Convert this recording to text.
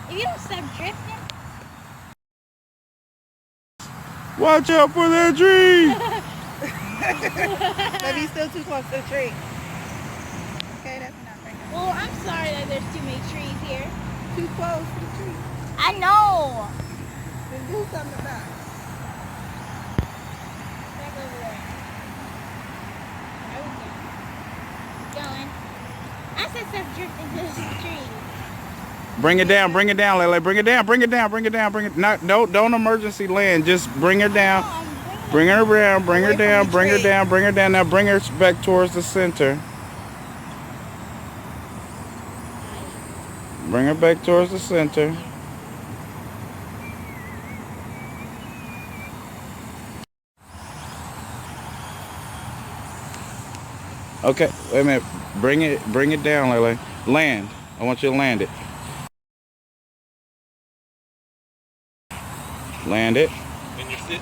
If you don't stop drifting. Watch out for that tree! Maybe he's still too close to the tree. Okay, that's enough right now. Well, I'm sorry that there's too many trees here. Too close to the tree. I know. Then do something about it. Back over there. There we go. Going. I said stop drifting to the tree. Bring it down, Lele. Bring it down, bring it down, bring it down, bring it. Not, don't emergency land. Just bring her down. Bring her down, bring her down, bring her down, bring her down. Now bring her back towards the center. Bring her back towards the center. Okay, wait a minute. Bring it down, Lele. Land. I want you to land it. Land it. And you sit.